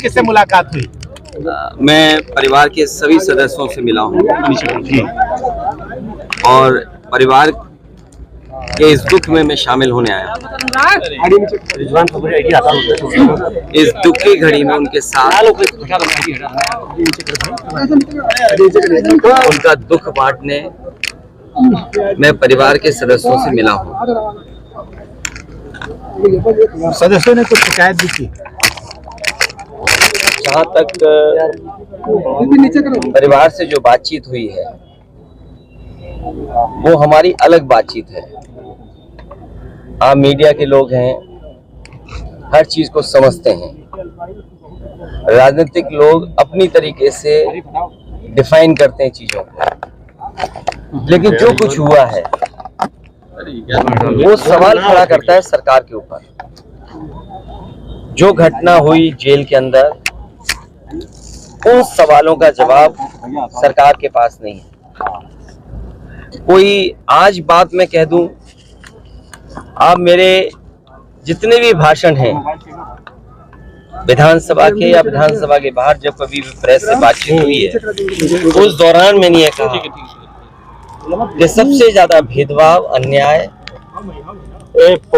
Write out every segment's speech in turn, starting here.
किससे मुलाकात हुई? मैं परिवार के सभी सदस्यों से मिला हूँ और परिवार के इस दुख में मैं शामिल होने आया। इस दुख की घड़ी में उनके साथ उनका दुख बांटने मैं परिवार के सदस्यों से मिला हूँ। सदस्यों ने कुछ शिकायत भी की। जहाँ तक परिवार से जो बातचीत हुई है वो हमारी अलग बातचीत है। आप मीडिया के लोग हैं, हर चीज को समझते हैं। राजनीतिक लोग अपनी तरीके से डिफाइन करते हैं चीजों को, लेकिन जो कुछ हुआ है वो सवाल खड़ा करता है सरकार के ऊपर। जो घटना हुई जेल के अंदर, उन सवालों का जवाब सरकार के पास नहीं है। कोई आज बात मैं कह दूं, आप मेरे जितने भी भाषण हैं विधानसभा के या विधानसभा के बाहर, जब कभी भी प्रेस से बातचीत हुई है उस दौरान मैंने ये कहा कि सबसे ज्यादा भेदभाव, अन्याय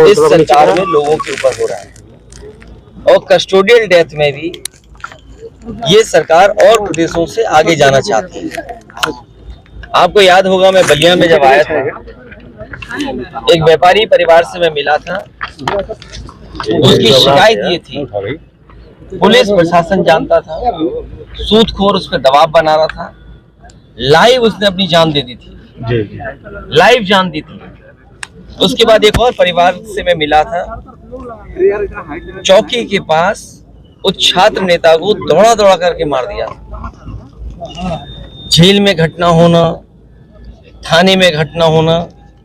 इस सरकार में लोगों के ऊपर हो रहा है और कस्टोडियल डेथ में भी ये सरकार और प्रदेशों से आगे जाना चाहती है। आपको याद होगा, मैं बलिया में जब आया था, एक व्यापारी परिवार से मैं मिला था। उसकी शिकायत ये थी, पुलिस प्रशासन जानता था, सूदखोर उस पर दबाव बना रहा था। लाइव उसने अपनी जान दे दी थी, लाइव जान दी थी। उसके बाद एक और परिवार से मैं मिला था, चौकी के पास उस छात्र नेता को दौड़ा दौड़ा करके मार दिया। जेल में घटना होना, थाने में घटना होना,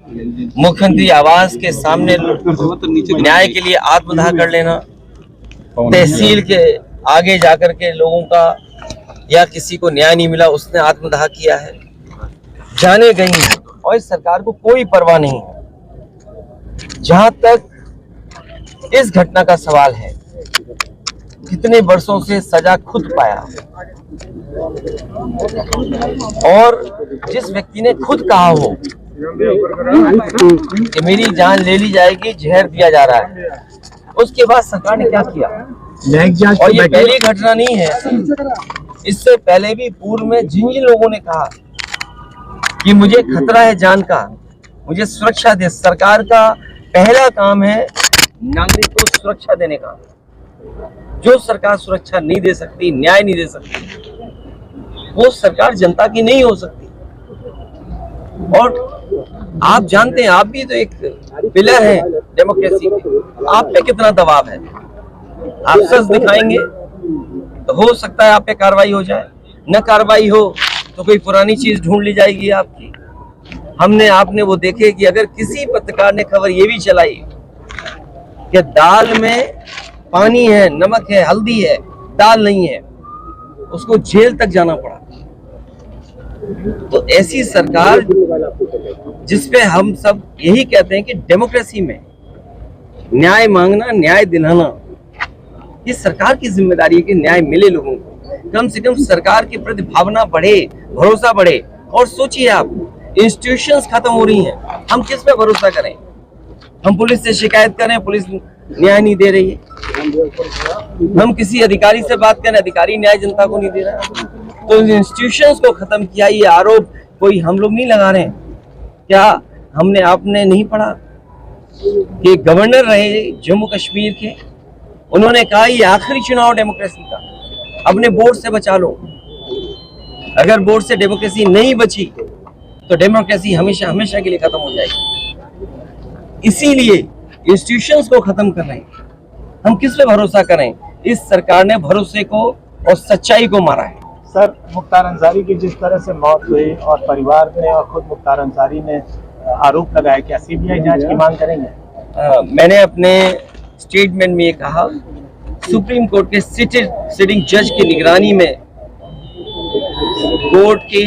मुख्यमंत्री आवास के सामने न्याय के लिए आत्मदाह कर लेना, तहसील के आगे जाकर के लोगों का या किसी को न्याय नहीं मिला उसने आत्मदाह किया है, जाने गई है और इस सरकार को कोई परवाह नहीं है। जहां तक इस घटना का सवाल है, कितने वर्षों से सजा खुद पाया और जिस व्यक्ति ने खुद कहा हो कि मेरी जान ले ली जाएगी, जहर दिया जा रहा है, उसके बाद सरकार ने क्या किया? और ये पहली घटना नहीं है, इससे पहले भी पूर्व में जिन जिन लोगों ने कहा कि मुझे खतरा है जान का, मुझे सुरक्षा दे, सरकार का पहला काम है नागरिक को सुरक्षा देने का। जो सरकार सुरक्षा नहीं दे सकती, न्याय नहीं दे सकती, वो सरकार जनता की नहीं हो सकती। और आप जानते हैं, आप भी तो एक पिलर हैं डेमोक्रेसी के, आप पे कितना दबाव है। आप सच दिखाएंगे तो हो सकता है आप पे कार्रवाई हो जाए, न कार्रवाई हो तो कोई पुरानी चीज ढूंढ ली जाएगी आपकी। आपने वो देखे कि अगर किसी पत्रकार ने खबर ये भी चलाई कि दाल में पानी है, नमक है, हल्दी है, दाल नहीं है, उसको जेल तक जाना पड़ा। तो ऐसी सरकार जिसपे हम सब यही कहते हैं कि डेमोक्रेसी में न्याय मांगना, न्याय दिलाना, ये सरकार की जिम्मेदारी है कि न्याय मिले लोगों को। कम से कम सरकार के प्रति भावना बढ़े, भरोसा बढ़े। और सोचिए आप, इंस्टीट्यूशंस खत्म हो रही हैं, हम किस पे भरोसा करें? हम पुलिस से शिकायत करें, पुलिस न्याय नहीं दे रही है। हम किसी अधिकारी से बात करें, अधिकारी न्याय जनता को नहीं दे रहा है। तो इंस्टीट्यूशंस को खत्म किया, ये आरोप कोई हम लोग नहीं लगा रहे हैं। क्या आपने नहीं पढ़ा कि गवर्नर रहे जम्मू कश्मीर के, उन्होंने कहा ये आखिरी चुनाव डेमोक्रेसी का, अपने बोर्ड से बचा लो। अगर बोर्ड से डेमोक्रेसी नहीं बची तो डेमोक्रेसी हमेशा हमेशा के लिए खत्म हो जाएगी। इसीलिए इंस्टीट्यूशंस को खत्म कर रहे हैं। हम किस पे भरोसा करें? इस सरकार ने भरोसे को और सच्चाई को मारा है। सर, मुख्तार अंसारी की जिस तरह से मौत हुई और परिवार ने और खुद मुख्तार अंसारी ने आरोप लगाया, क्या सीबीआई जांच की मांग करेंगे? मैंने अपने स्टेटमेंट में ये कहा, सुप्रीम कोर्ट के सिटिंग जज की निगरानी में, कोर्ट के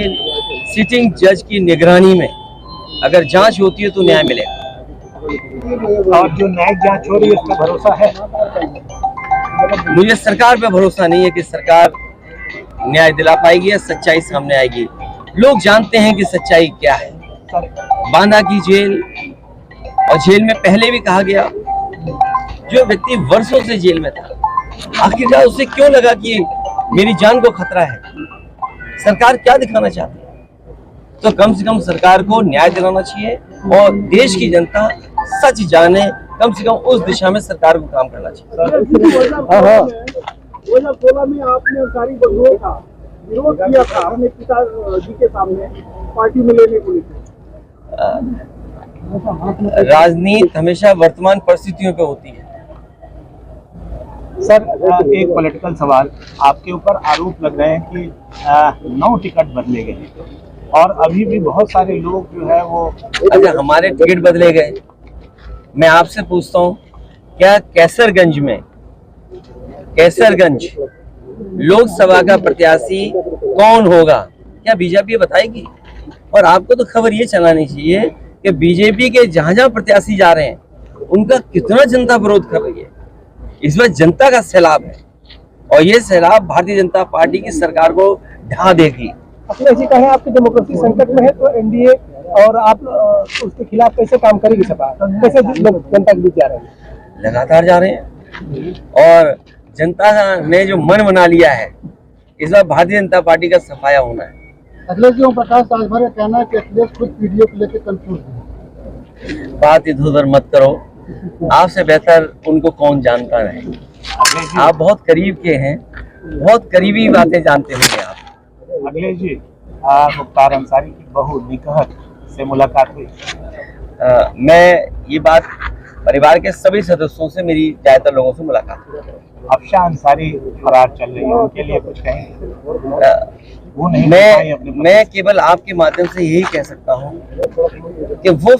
सिटिंग जज की निगरानी में अगर जांच होती है तो न्याय मिलेगा। और जो न्यायिक जांच हो रही है उस पर भरोसा है? मुझे सरकार पे भरोसा नहीं है कि सरकार न्याय दिला पाएगी या सच्चाई सामने आएगी। लोग जानते हैं कि सच्चाई क्या है। बांदा की जेल, और जेल में पहले भी कहा गया, जो व्यक्ति वर्षों से जेल में था, आखिरकार उसे क्यों लगा कि मेरी जान को खतरा है? सरकार क्या दिखाना चाहती है? तो कम से कम सरकार को न्याय दिलाना चाहिए और देश की जनता सच जाने, कम से कम उस दिशा में सरकार को काम करना चाहिए। 2016 में आपने अंसारी बंधुओं का विरोध किया था अपने पिताजी के सामने पार्टी में लेने को लेकर। राजनीति हमेशा वर्तमान परिस्थितियों पे होती है। सर, एक पॉलिटिकल सवाल, आपके ऊपर आरोप लग रहे हैं कि 9 टिकट बदले गए और अभी भी बहुत सारे लोग जो है वो अच्छा, हमारे टिकट बदले गए। मैं आपसे पूछता हूँ, क्या कैसरगंज लोकसभा का प्रत्याशी कौन होगा? क्या बीजेपी बताएगी? और आपको तो खबर ये चलानी चाहिए कि बीजेपी के जहां जहां प्रत्याशी जा रहे हैं उनका कितना जनता विरोध कर रही है। इस बार जनता का सैलाब है और ये सैलाब भारतीय जनता पार्टी की सरकार को ढा देगी। अखिलेश जी कहें आपकी डेमोक्रेसी संकट में है, तो एनडीए और आप उसके खिलाफ कैसे काम करेगी सपा? कैसे लोग जनता के बीच जा रहे हैं? लगातार जा रहे हैं और जनता ने जो मन बना लिया है, इस बार भारतीय जनता पार्टी का सफाया होना है। अखिलेश जी, ओम प्रकाश राजभर का कहना है कि अखिलेश खुद वीडियो को लेकर कंफ्यूज है। बात इधर उधर मत करो, आपसे बेहतर उनको कौन जानता है। आप बहुत करीब के हैं, बहुत करीबी बातें जानते होंगे आप। अखिलेश जी, मुख्तार अंसारी की बहू निकहत से मुलाकात हुई? मैं ये बात, परिवार के सभी सदस्यों से, मेरी ज्यादातर लोगों से मुलाकात हुई। अफशान अंसारी फरार चल रही है, उनके लिए कुछ कहें? वो नहीं, मैं केवल आपके माध्यम से यही कह सकता हूँ कि वो